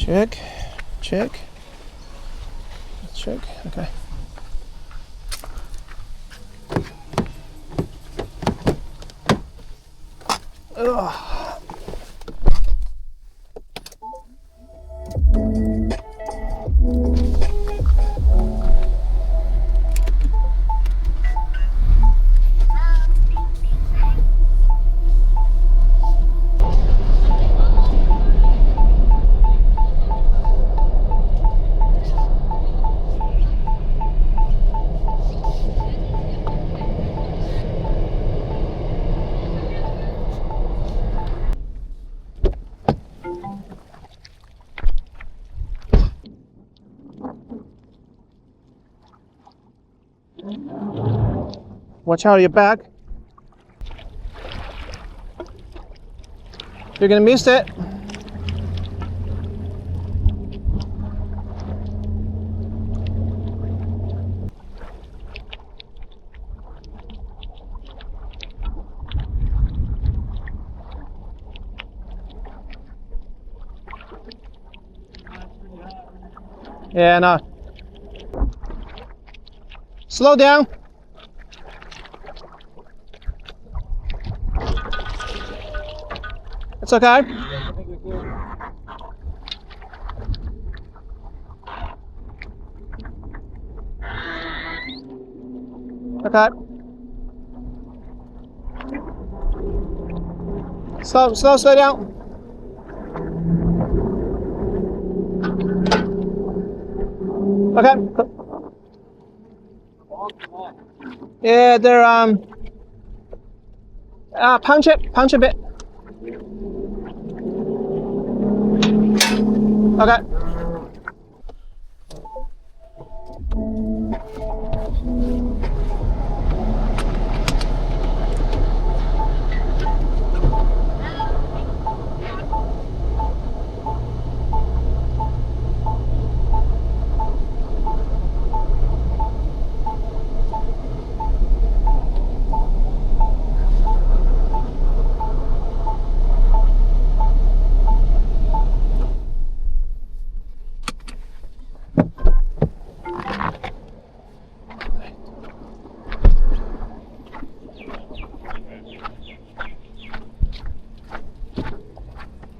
Check, check, check, okay. Ugh. Watch out of your back. You're gonna miss it. Yeah, no. Slow down. It's okay. Okay. Slow down. Okay. Yeah, they're punch a bit. Okay.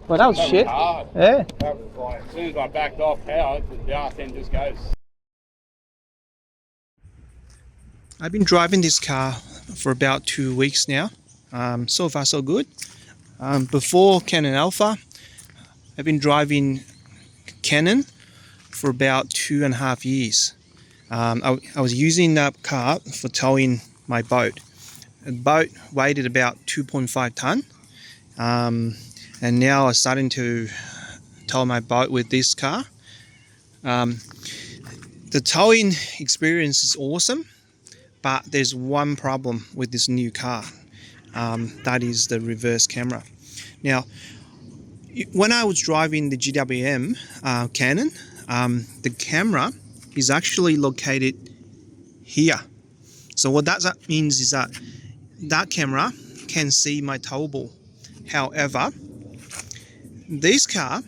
Well, that was shit. Hard. Yeah. That was like, as soon as I backed off power, the arse end just goes. I've been driving this car for about 2 weeks now. So far so good. Before Cannon Alpha, I've been driving Cannon for about 2.5 years. I was using that car for towing my boat. The boat weighed about 2.5 ton. And now I'm starting to tow my boat with this car. The towing experience is awesome, but there's one problem with this new car. That is the reverse camera. Now, when I was driving the GWM Cannon, the camera is actually located here. So what that means is that that camera can see my tow ball. However, this car,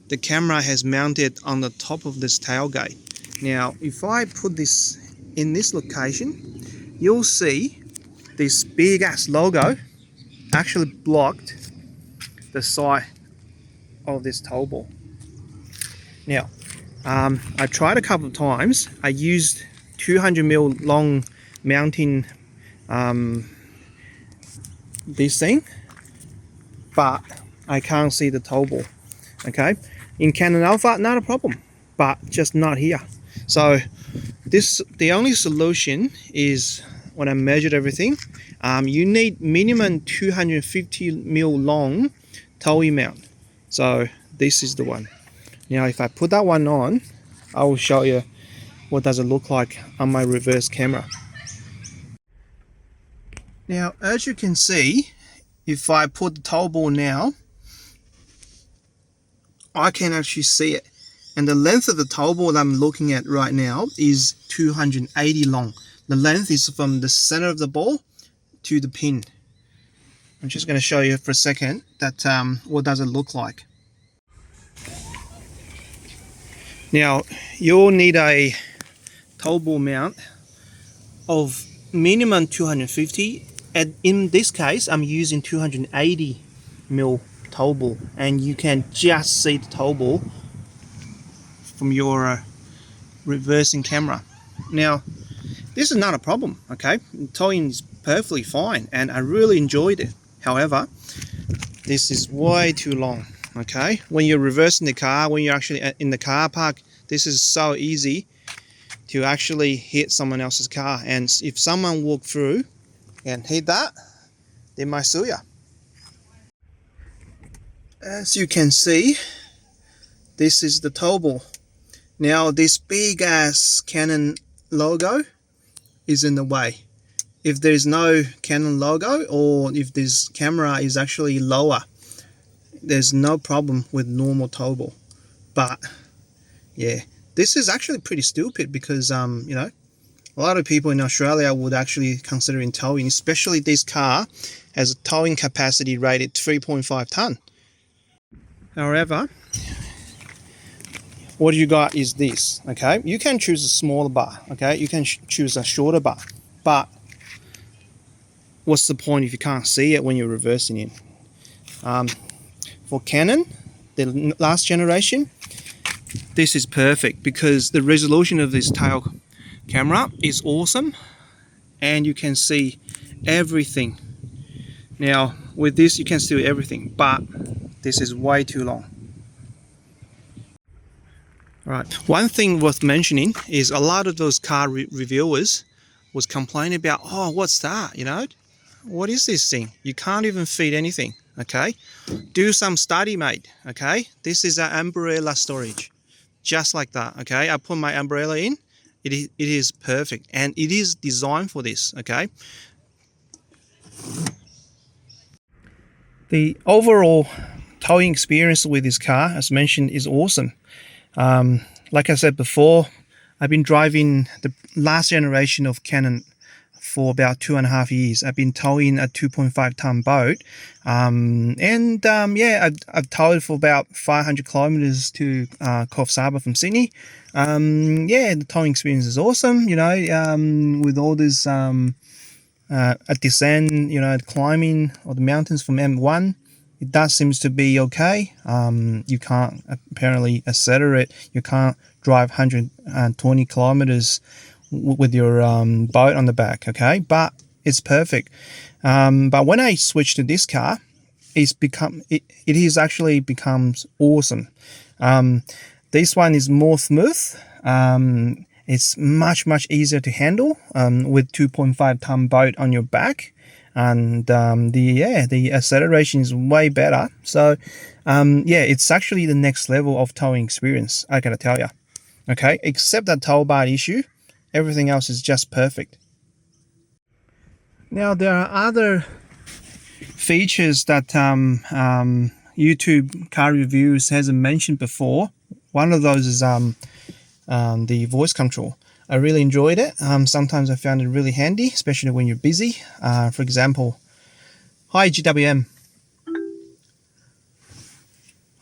the camera has mounted on the top of this tailgate. Now, if I put this in this location, you'll see this big ass logo actually blocked the side of this tow ball. Now, I tried a couple of times. I used 200mm long mounting this thing, but I can't see the tow ball. Okay, in Cannon Alpha, not a problem, but just not here. So the only solution is, when I measured everything, you need minimum 250mm long towing mount. So this is the one. Now if I put that one on, I will show you what does it look like on my reverse camera. Now as you can see, if I put the tow ball now, I can actually see it. And the length of the tow ball that I'm looking at right now is 280 long. The length is from the center of the ball to the pin. I'm just going to show you for a second that what does it look like. Now, you'll need a towable mount of minimum 250, and in this case I'm using 280 mil towable, and you can just see the towable from your reversing camera. Now, this is not a problem, okay? Towing is perfectly fine and I really enjoyed it. However, this is way too long, okay? When you're reversing the car, when you're actually in the car park, this is so easy to actually hit someone else's car, and if someone walk through and hit that, they might sue you. As you can see, this is the towable. Now this big ass Canon logo is in the way. If there's no Canon logo, or if this camera is actually lower, there's no problem with normal towable. But yeah, this is actually pretty stupid because you know, a lot of people in Australia would actually consider towing, especially this car has a towing capacity rated 3.5 ton. However, what you got is this, okay? You can choose a smaller bar, okay? You can choose a shorter bar, but what's the point if you can't see it when you're reversing it? For Canon, the last generation, this is perfect because the resolution of this tail camera is awesome and you can see everything. Now with this you can see everything, but this is way too long. Right, one thing worth mentioning is a lot of those car reviewers was complaining about, oh, what's that, you know, what is this thing? You can't even feed anything, okay? Do some study, mate, okay? This is an umbrella storage, just like that, okay? I put my umbrella in, it is perfect, and it is designed for this, okay? The overall towing experience with this car, as mentioned, is awesome. Like I said before, I've been driving the last generation of Canon for about 2.5 years. I've been towing a 2.5 ton boat, yeah, I've towed for about 500 kilometers to Coffs Harbour from Sydney. Yeah, the towing experience is awesome, you know, with all this a descent, you know, climbing of the mountains from M1. It does seems to be okay. You can't apparently accelerate. You can't drive 120 kilometers with your boat on the back, okay? But it's perfect. But when I switch to this car, it is actually becomes awesome. This one is more smooth. It's much easier to handle with 2.5 ton boat on your back. And the acceleration is way better. So yeah, it's actually the next level of towing experience, I gotta tell you. Okay, except that tow bar issue, everything else is just perfect. Now there are other features that YouTube car reviews hasn't mentioned before. One of those is the voice control. I really enjoyed it. Sometimes I found it really handy, especially when you're busy. For example, hi GWM,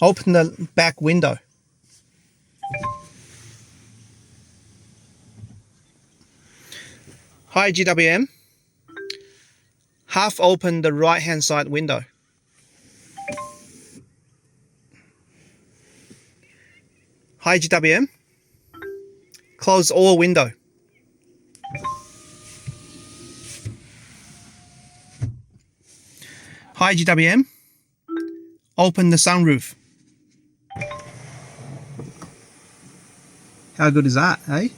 open the back window. Hi GWM, half open the right hand side window. Hi GWM, close all window. Hi GWM, open the sunroof. How good is that, eh?